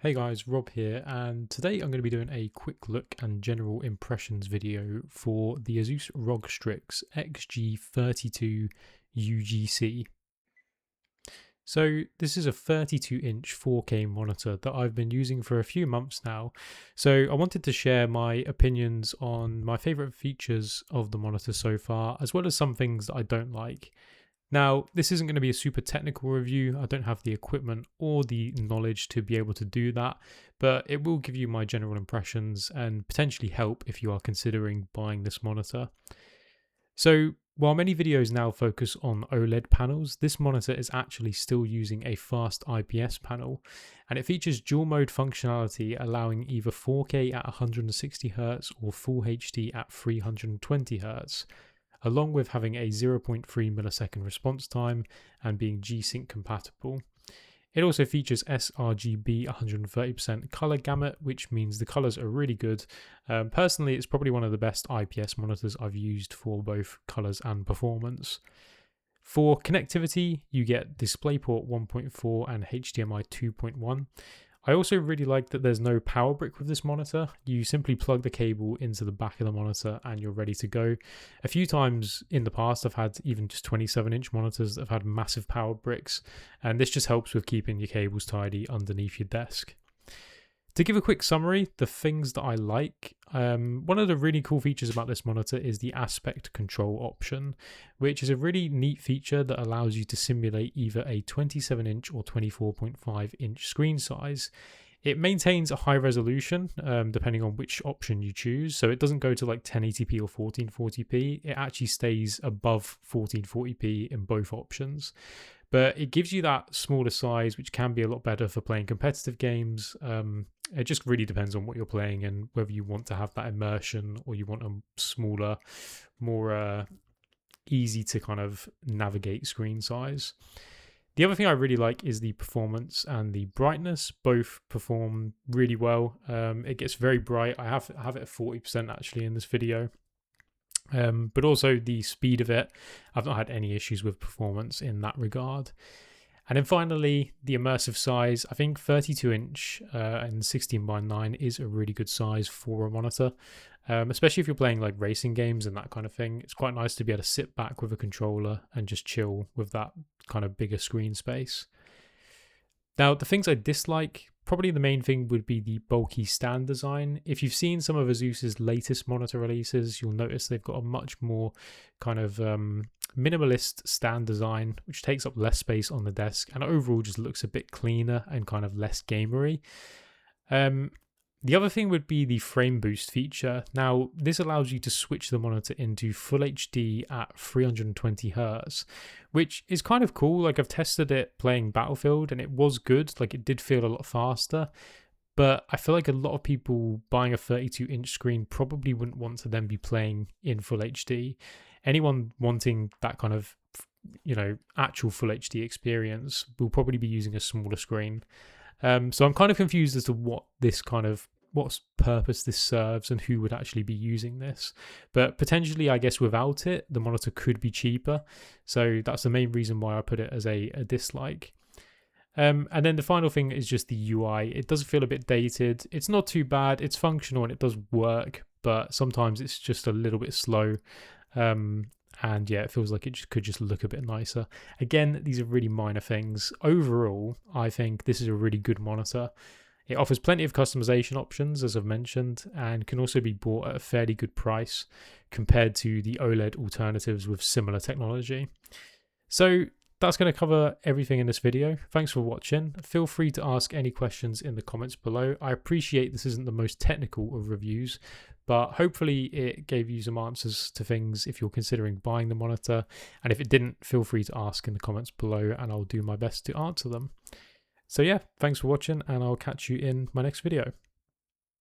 Hey guys, Rob here, and today I'm going to be doing a quick look and general impressions video for the ASUS ROG Strix XG32UCG. So this is a 32-inch 4K monitor that I've been using for a few months now. So I wanted to share my opinions on my favorite features of the monitor so far, as well as some things that I don't like. Now, this isn't going to be a super technical review. I don't have the equipment or the knowledge to be able to do that, but it will give you my general impressions and potentially help if you are considering buying this monitor. So, while many videos now focus on OLED panels, this monitor is actually still using a fast IPS panel, and it features dual mode functionality allowing either 4K at 160Hz or Full HD at 320Hz. Along with having a 0.3 millisecond response time and being G-Sync compatible. It also features sRGB 130% color gamut, which means the colors are really good. Personally, it's probably one of the best IPS monitors I've used for both colors and performance. For connectivity, you get DisplayPort 1.4 and HDMI 2.1. I also really like that there's no power brick with this monitor. You simply plug the cable into the back of the monitor and you're ready to go. A few times in the past, I've had even just 27-inch monitors that have had massive power bricks, and this just helps with keeping your cables tidy underneath your desk. To give a quick summary, the things that I like, one of the really cool features about this monitor is the aspect control option, which is a really neat feature that allows you to simulate either a 27-inch or 24.5-inch screen size. It maintains a high resolution depending on which option you choose, so it doesn't go to like 1080p or 1440p. It actually stays above 1440p in both options. But it gives you that smaller size, which can be a lot better for playing competitive games. It just really depends on what you're playing and whether you want to have that immersion or you want a smaller, more easy to kind of navigate screen size. The other thing I really like is the performance and the brightness. Both perform really well. It gets very bright. I have it at 40% actually in this video. But also the speed of it, I've not had any issues with performance in that regard. And then finally, the immersive size. I think 32-inch and 16:9 is a really good size for a monitor, especially if you're playing like racing games and that kind of thing. It's quite nice to be able to sit back with a controller and just chill with that kind of bigger screen space. Now, the things I dislike, probably the main thing would be the bulky stand design. If you've seen some of ASUS's latest monitor releases, you'll notice they've got a much more kind of minimalist stand design, which takes up less space on the desk and overall just looks a bit cleaner and kind of less gamery. The other thing would be the frame boost feature. Now, this allows you to switch the monitor into Full HD at 320Hz, which is kind of cool. Like, I've tested it playing Battlefield and it was good. Like, it did feel a lot faster, but I feel like a lot of people buying a 32-inch screen probably wouldn't want to then be playing in Full HD. Anyone wanting that kind of, actual Full HD experience will probably be using a smaller screen. So I'm kind of confused as to what purpose this serves and who would actually be using this. But potentially, I guess without it, the monitor could be cheaper. So that's the main reason why I put it as a dislike. And then the final thing is just the UI. It does feel a bit dated. It's not too bad. It's functional and it does work, but sometimes it's just a little bit slow. And yeah, it feels like it could just look a bit nicer. Again, these are really minor things. Overall, I think this is a really good monitor. It offers plenty of customization options, as I've mentioned, and can also be bought at a fairly good price compared to the OLED alternatives with similar technology. So that's going to cover everything in this video. Thanks for watching. Feel free to ask any questions in the comments below. I appreciate this isn't the most technical of reviews, but hopefully it gave you some answers to things if you're considering buying the monitor. And if it didn't, feel free to ask in the comments below and I'll do my best to answer them. So yeah, thanks for watching and I'll catch you in my next video.